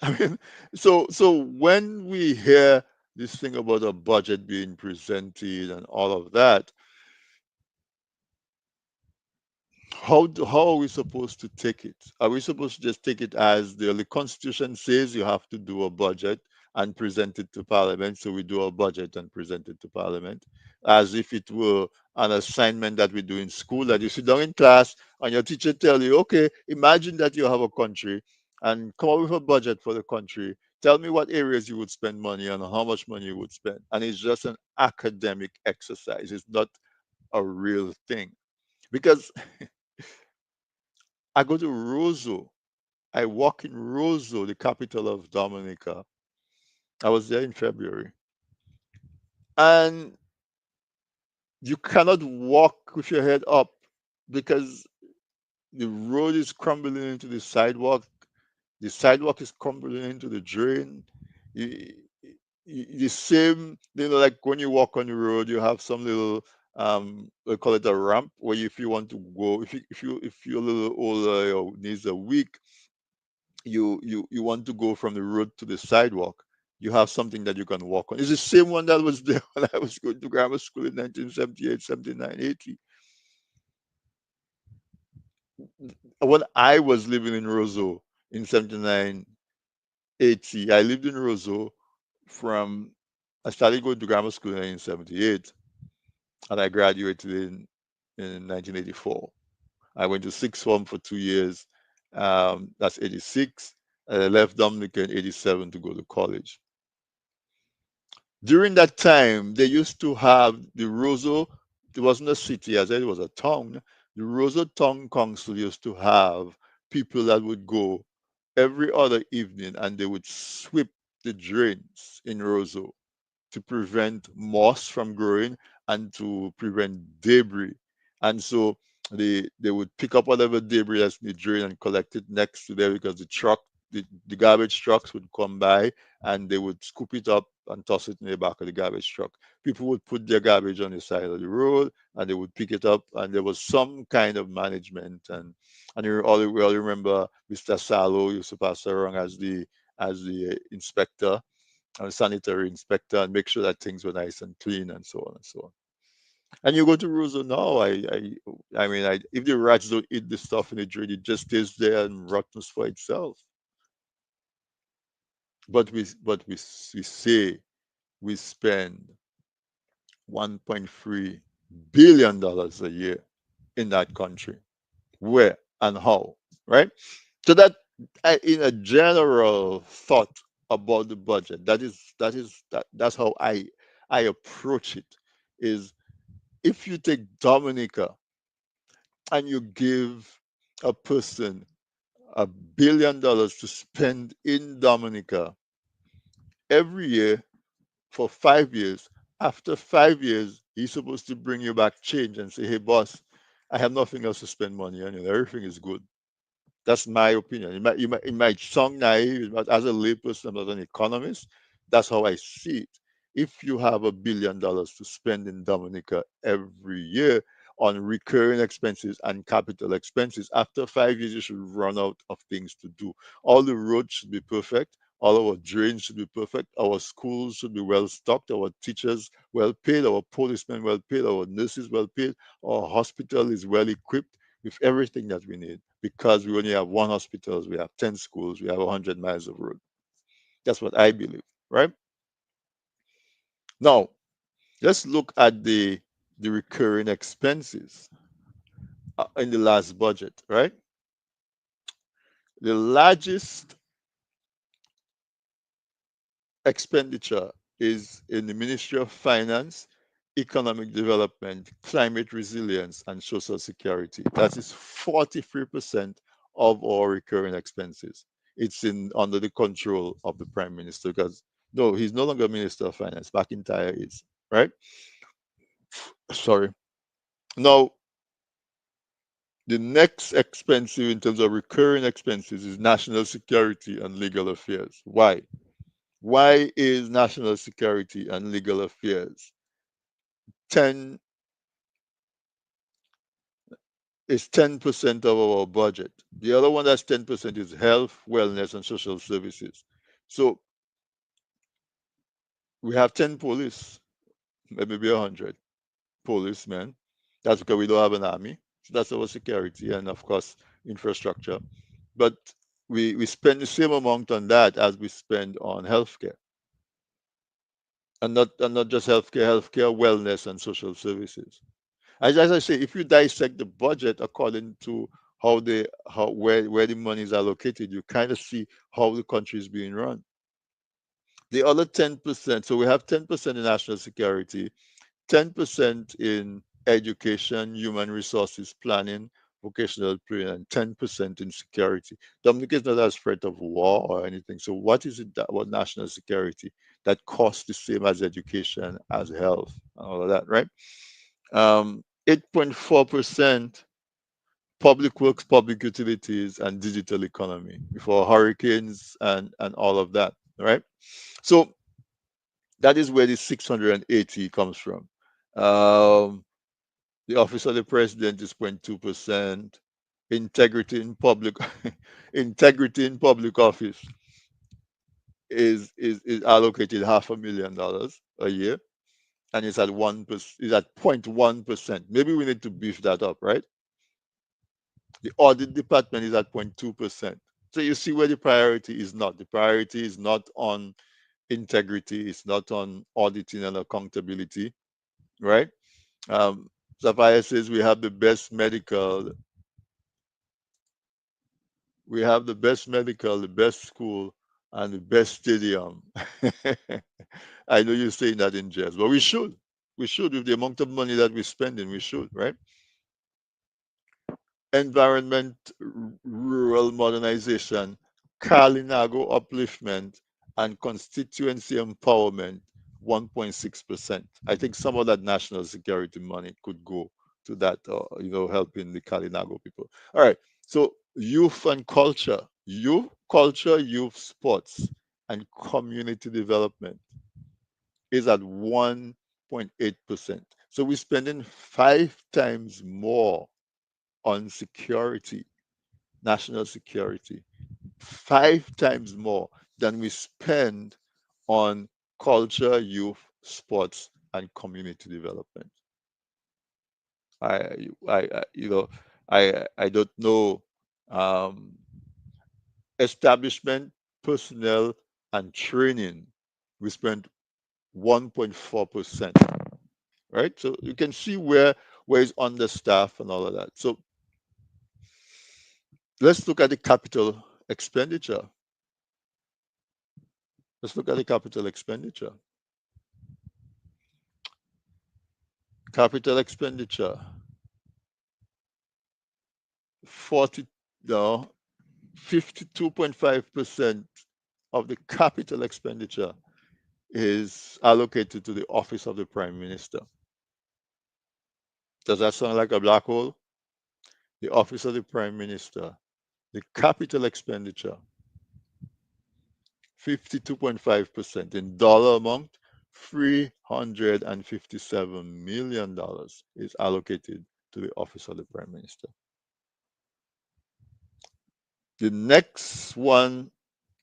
I mean, so when we hear this thing about a budget being presented and all of that, how are we supposed to take it? Are we supposed to just take it as the Constitution says you have to do a budget and present it to Parliament? So we do a budget and present it to Parliament, as if it were an assignment that we do in school, that you sit down in class and your teacher tell you, okay, imagine that you have a country and come up with a budget for the country. Tell me what areas you would spend money on and how much money you would spend. And it's just an academic exercise. It's not a real thing. Because I go to Roseau. I walk in Roseau, the capital of Dominica. I was there in February. And you cannot walk with your head up because the road is crumbling into the sidewalk. The sidewalk is crumbling into the drain. You, the same, like when you walk on the road, you have some little, we call it a ramp, where if you want to go, if you're a little older, your knees are weak, you want to go from the road to the sidewalk, you have something that you can walk on. It's the same one that was there when I was going to grammar school in 1978, 79, 80. When I was living in Roseau in 79, 80, I lived in Roseau from, I started going to grammar school in 1978 and I graduated in 1984. I went to sixth form for 2 years. That's 86. And I left Dominica in 87 to go to college. During that time, they used to have the Roseau, it wasn't a city, as I said, it was a town. The Roseau Town Council used to have people that would go every other evening and they would sweep the drains in Roseau to prevent moss from growing and to prevent debris. And so they would pick up whatever debris that's in the drain and collect it next to there because the garbage trucks would come by and they would scoop it up and toss it in the back of the garbage truck. People would put their garbage on the side of the road and they would pick it up and there was some kind of management and we all remember Mr. Salo used to pass around as the inspector a sanitary inspector and make sure that things were nice and clean and so on and so on. And you go to Roseau now, I mean, if the rats don't eat the stuff in the drain, it just stays there and rottens for itself. We say we spend $1.3 billion a year in that country. Where and how, right? So that in a general thought about the budget, that's how I approach it. Is if you take Dominica and you give a person $1 billion to spend in Dominica every year for 5 years, after 5 years, he's supposed to bring you back change and say, "Hey, boss, I have nothing else to spend money on. Everything is good." That's my opinion. It might sound naive, but as a layperson, I'm not an economist. That's how I see it. If you have $1 billion to spend in Dominica every year on recurring expenses and capital expenses, after 5 years, you should run out of things to do. All the roads should be perfect. All our drains should be perfect. Our schools should be well stocked. Our teachers well paid. Our policemen well paid. Our nurses well paid. Our hospital is well equipped with everything that we need because we only have one hospital, we have 10 schools, we have 100 miles of road. That's what I believe, right? Now, let's look at the recurring expenses in the last budget, right? The largest expenditure is in the Ministry of Finance, Economic Development, Climate Resilience, and Social Security. That is 43% of our recurring expenses. It's in under the control of the Prime Minister because no, he's no longer Minister of Finance. McIntyre is, right? Sorry. Now, the next expensive in terms of recurring expenses is national security and legal affairs. Why? Why is national security and legal affairs 10 is 10% of our budget? The other one that's 10% is health, wellness, and social services. So we have 10 police, maybe 100 policemen. That's because we don't have an army. So that's our security and, of course, infrastructure. But we spend the same amount on that as we spend on healthcare. And not just healthcare, wellness, and social services. As I say, if you dissect the budget according to where the money is allocated, you kind of see how the country is being run. The other 10%, so we have 10% in national security, 10% in education, human resources planning, vocational training, and 10% in security. Dominica is not as threat of war or anything. So what is it that what national security that costs the same as education, as health, and all of that, right? 8.4% public works, public utilities, and digital economy before hurricanes and all of that, right? So that is where the 680 comes from. Um, the office of the president is 0.2%. Integrity in public integrity in public office is allocated $500,000 a year, and it's at 1%, is at 0.1%. Maybe we need to beef that up, right? The audit department is at 0.2%. So you see where the priority is not. The priority is not on integrity, it's not on auditing and accountability, right? Sapphire says we have the best medical We have the best medical, the best school, and the best stadium. I know you're saying that in jest, but we should. We should, with the amount of money that we're spending, we should, right? Environment, rural modernization, Kalinago upliftment, and constituency empowerment, 1.6%. I think some of that national security money could go to that, helping the Kalinago people. All right. So youth and culture, youth sports, and community development is at 1.8%. So we're spending 5 times more on security, national security, 5 times more than we spend on culture, youth, sports, and community development. I, I don't know. Um, Establishment, personnel, and training, we spend 1.4%. Right? So you can see where it's understaffed and all of that. So let's look at the capital expenditure. Let's look at the capital expenditure. Capital expenditure, 40, no, 52.5% of the capital expenditure is allocated to the office of the Prime Minister. Does that sound like a black hole? The office of the Prime Minister, the capital expenditure, 52.5% in dollar amount, $357 million is allocated to the office of the Prime Minister. The next one,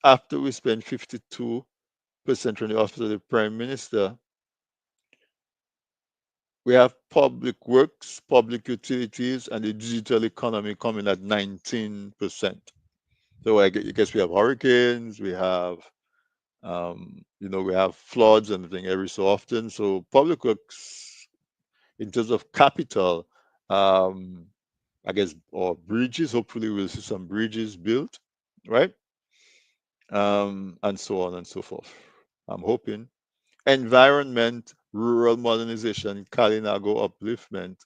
after we spend 52% from the office of the Prime Minister, we have public works, public utilities, and the digital economy coming at 19%. So I guess we have hurricanes, we have floods and everything every so often. So public works, in terms of capital, um, I guess, or bridges. Hopefully, we'll see some bridges built, right? And so on and so forth. I'm hoping. Environment, rural modernization, Kalinago upliftment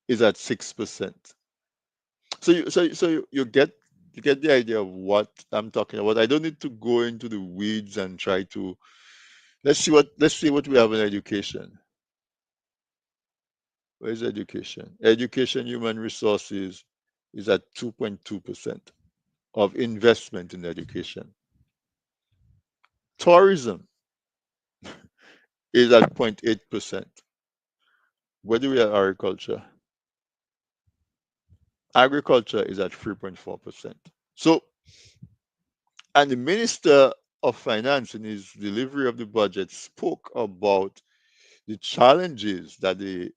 is at 6%. So you get the idea of what I'm talking about. I don't need to go into the weeds and try to let's see what we have in education. Where is education? Education human resources is at 2.2% of investment in education. Tourism is at 0.8%. Where do we have agriculture? Agriculture is at 3.4%. So, and the Minister of Finance in his delivery of the budget spoke about the challenges that the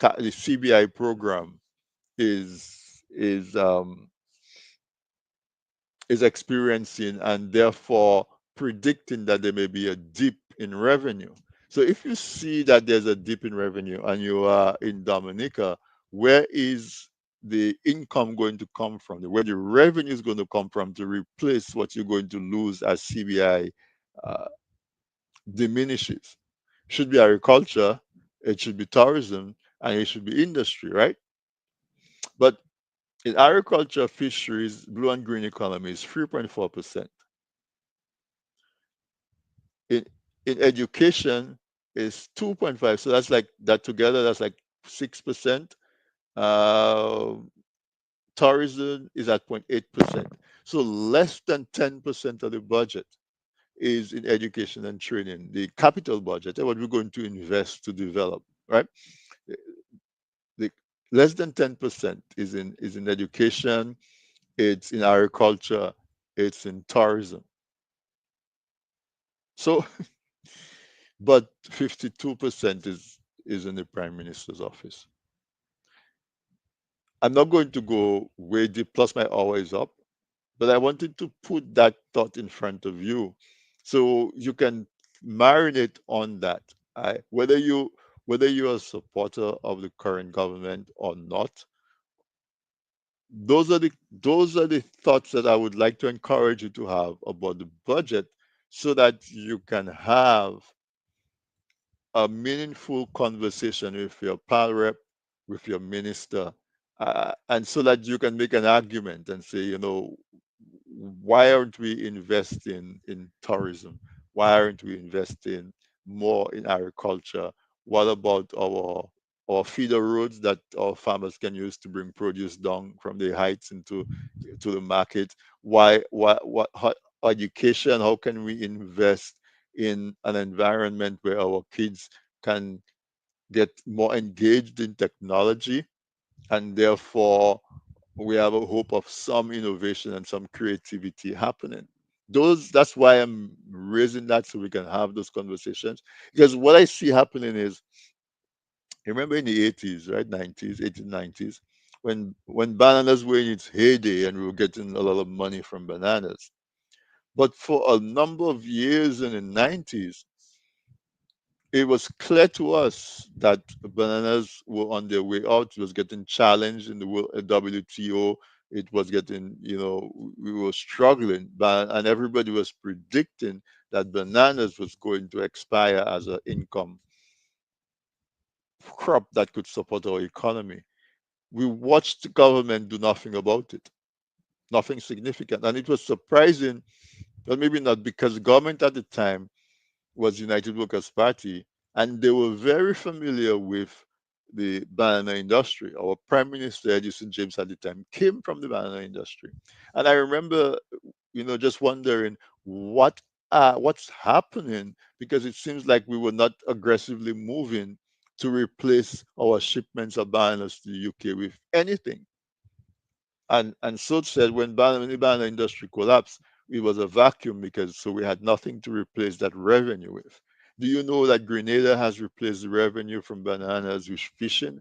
CBI program is is experiencing, and therefore predicting that there may be a dip in revenue. So if you see that there's a dip in revenue and you are in Dominica, where is the income going to come from? Where the revenue is going to come from to replace what you're going to lose as CBI uh, diminishes? Should be agriculture, it should be tourism, and it should be industry, right? But in agriculture, fisheries, blue and green economy is 3.4%. In in education is 2.5. So that's like that together, that's like 6%. Uh, Tourism is at 0.8%. So less than 10% of the budget is in education and training, the capital budget, what we're going to invest to develop, right? The less than 10% is in education, it's in agriculture, it's in tourism. So, but 52% is in the prime minister's office. I'm not going to go way deep, plus my hour is up, but I wanted to put that thought in front of you so you can marinate on that. Whether you're a supporter of the current government or not, those are the thoughts that I would like to encourage you to have about the budget, so that you can have a meaningful conversation with your pal rep, with your minister, and so that you can make an argument and say, why aren't we investing in tourism? Why aren't we investing more in agriculture? What about our feeder roads that our farmers can use to bring produce down from the heights into to the market? How, education? How can we invest in an environment where our kids can get more engaged in technology, and therefore we have a hope of some innovation and some creativity happening? That's why I'm raising that, so we can have those conversations. Because what I see happening is, remember in the 80s, right, 90s, 1890s, when bananas were in its heyday and we were getting a lot of money from bananas. But for a number of years in the 90s, it was clear to us that bananas were on their way out. It was getting challenged in the WTO. It was getting, we were struggling, and everybody was predicting that bananas was going to expire as an income crop that could support our economy. We watched the government do nothing about it, nothing significant. And it was surprising, but maybe not, because the government at the time was United Workers Party, and they were very familiar with the banana industry. Our Prime Minister Edison James at the time came from the banana industry, and I remember, just wondering what's happening, because it seems like we were not aggressively moving to replace our shipments of bananas to the UK with anything. And so said, when the banana industry collapsed, it was a vacuum, because so we had nothing to replace that revenue with. Do you know that Grenada has replaced the revenue from bananas with fishing?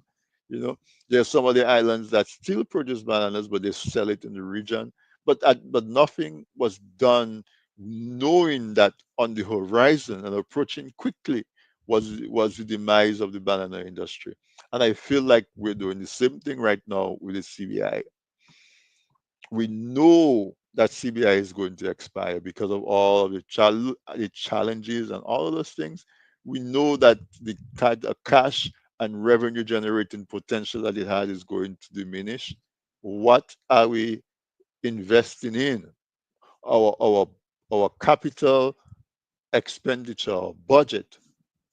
You know, there are some of the islands that still produce bananas, but they sell it in the region. But nothing was done, knowing that on the horizon and approaching quickly was the demise of the banana industry. And I feel like we're doing the same thing right now with the CBI. We know that CBI is going to expire because of all of the challenges and all of those things. We know that the cash and revenue generating potential that it had is going to diminish. What are we investing in? Our capital expenditure budget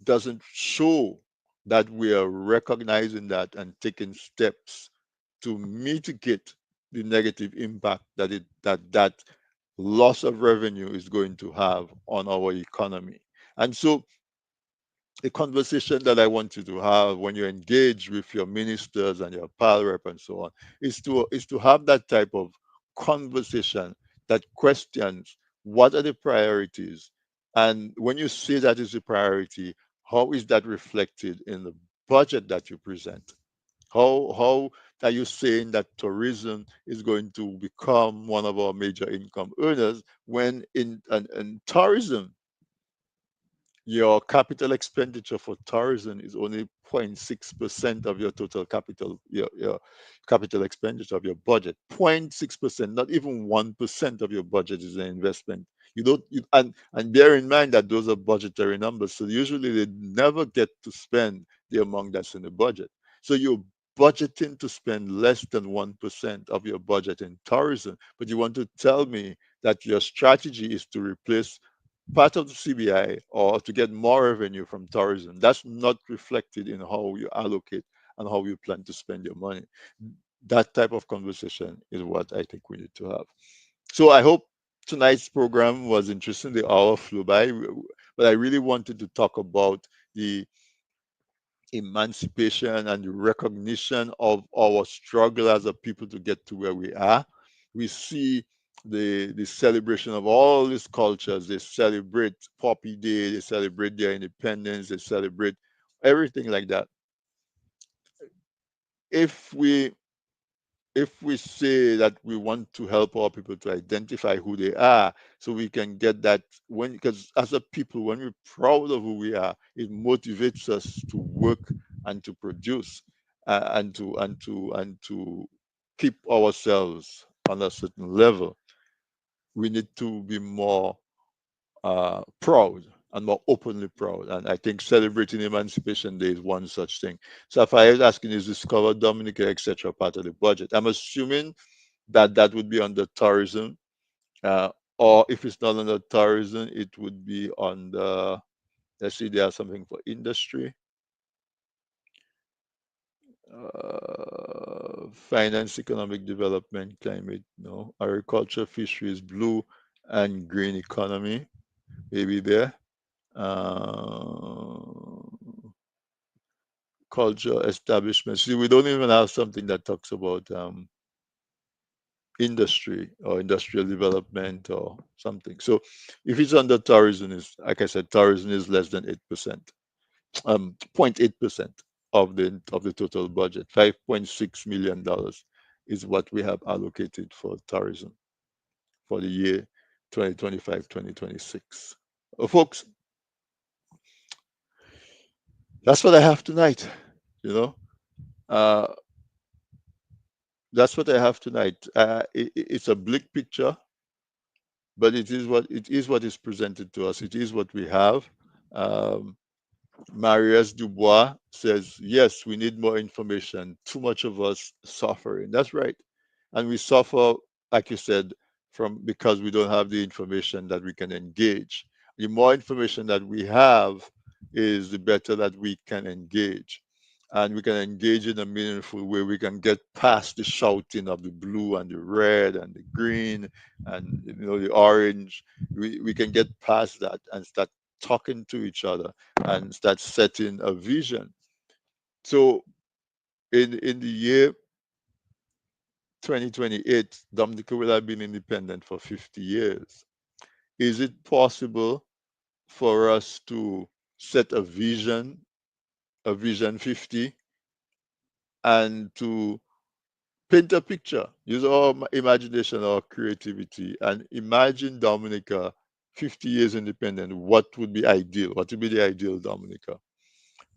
doesn't show that we are recognizing that and taking steps to mitigate the negative impact that loss of revenue is going to have on our economy. And so the conversation that I want you to have when you engage with your ministers and your pal rep and so on is to have that type of conversation that questions what are the priorities, and when you say that is a priority, how is that reflected in the budget that you present? How are you saying that tourism is going to become one of our major income earners, when in tourism your capital expenditure for tourism is only 0.6% of your total capital, your capital expenditure of your budget? 0.6%, not even 1% of your budget is an investment. You don't, and bear in mind that those are budgetary numbers. So usually they never get to spend the amount that's in the budget. So you're budgeting to spend less than 1% of your budget in tourism, but you want to tell me that your strategy is to replace part of the CBI or to get more revenue from tourism. That's not reflected in how you allocate and how you plan to spend your money. That type of conversation is what I think we need to have. So I hope tonight's program was interesting. The hour flew by, but I really wanted to talk about the emancipation and the recognition of our struggle as a people to get to where we are. We see the celebration of all these cultures. They celebrate Poppy Day, they celebrate their independence, they celebrate everything like that. If we if we say that we want to help our people to identify who they are, so we can get that, when, because as a people, when we're proud of who we are, it motivates us to work and to produce, and to keep ourselves on a certain level, we need to be more proud and more openly proud. And I think celebrating Emancipation Day is one such thing. So if I was asking, is Discover Dominica, etc., part of the budget? I'm assuming that that would be under tourism, uh, or if it's not under tourism, it would be on the, let's see, there's something for industry, finance, economic development, climate, no, agriculture, fisheries, blue and green economy, maybe there. Uh, Culture establishment. See, we don't even have something that talks about industry or industrial development or something. So if it's under tourism, is like I said, tourism is less than 8%, 0.8% of the total budget. $5.6 million is what we have allocated for tourism for the year 2025-2026. Folks, that's what I have tonight. You know, uh, that's what I have tonight. It's a bleak picture, but it is what is presented to us. It is what we have. Um, Marius Dubois says, yes, we need more information. Too much of us suffering. That's right. And we suffer, like you said, from because we don't have the information that we can engage. The more information that we have is the better that we can engage. And we can engage in a meaningful way. We can get past the shouting of the blue and the red and the green and the orange. We can get past that and start talking to each other and start setting a vision. So in the year 2028, Dominica will have been independent for 50 years. Is it possible for us to set a vision 50, and to paint a picture, use our imagination, our creativity, and imagine Dominica 50 years independent? What would be ideal? What would be the ideal Dominica?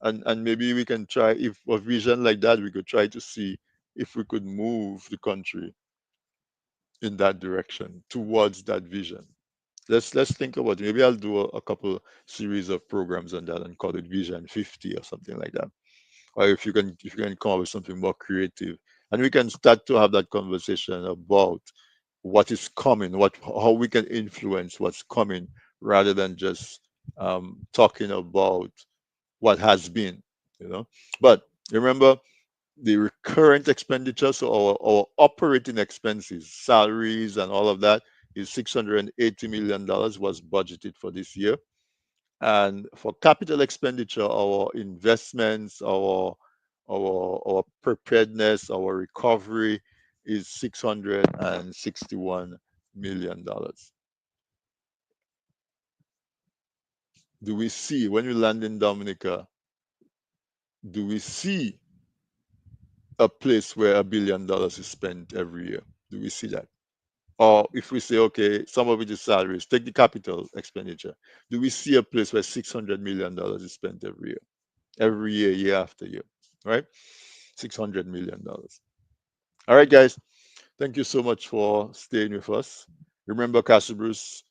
And maybe we can try, if a vision like that, we could try to see if we could move the country in that direction towards that vision. Let's think about it. Maybe I'll do a couple series of programs on that and call it Vision 50 or something like that. Or if you can come up with something more creative, and we can start to have that conversation about what is coming, what how we can influence what's coming, rather than just talking about what has been, you know. But remember, the recurrent expenditure, so our operating expenses, salaries, and all of that is $680 million was budgeted for this year. And for capital expenditure, our investments, our preparedness, our recovery is $661 million. Do we see, when we land in Dominica, do we see a place where $1 billion is spent every year? Do we see that? Or if we say, okay, some of it is salaries, take the capital expenditure. Do we see a place where $600 million is spent every year, year after year, right? $600 million. All right, guys. Thank you so much for staying with us. Remember, Castle Bruce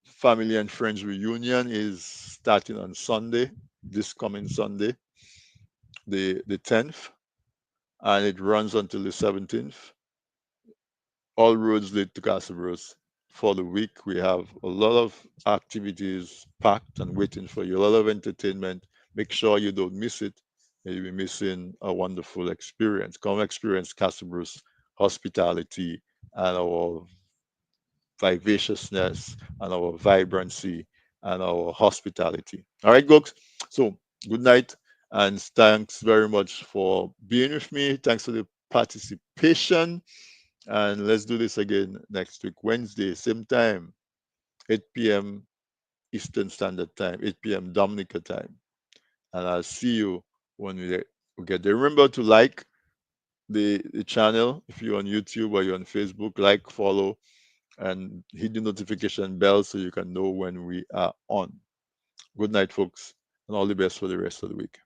Family and Friends Reunion is starting on Sunday, this coming Sunday, the 10th, and it runs until the 17th. All roads lead to Castle Bruce. For the week, we have a lot of activities packed and waiting for you, a lot of entertainment. Make sure you don't miss it. You'll be missing a wonderful experience. Come experience Castle Bruce hospitality and our vivaciousness and our vibrancy and our hospitality. All right, folks. So good night, and thanks very much for being with me. Thanks for the participation, and let's do this again next week, Wednesday, same time, 8 p.m. Eastern Standard Time, 8 p.m. Dominica time. And I'll see you when we get there. Remember to like the channel if you're on YouTube or you're on Facebook. Like, follow, and hit the notification bell so you can know when we are on. Good night, folks, and all the best for the rest of the week.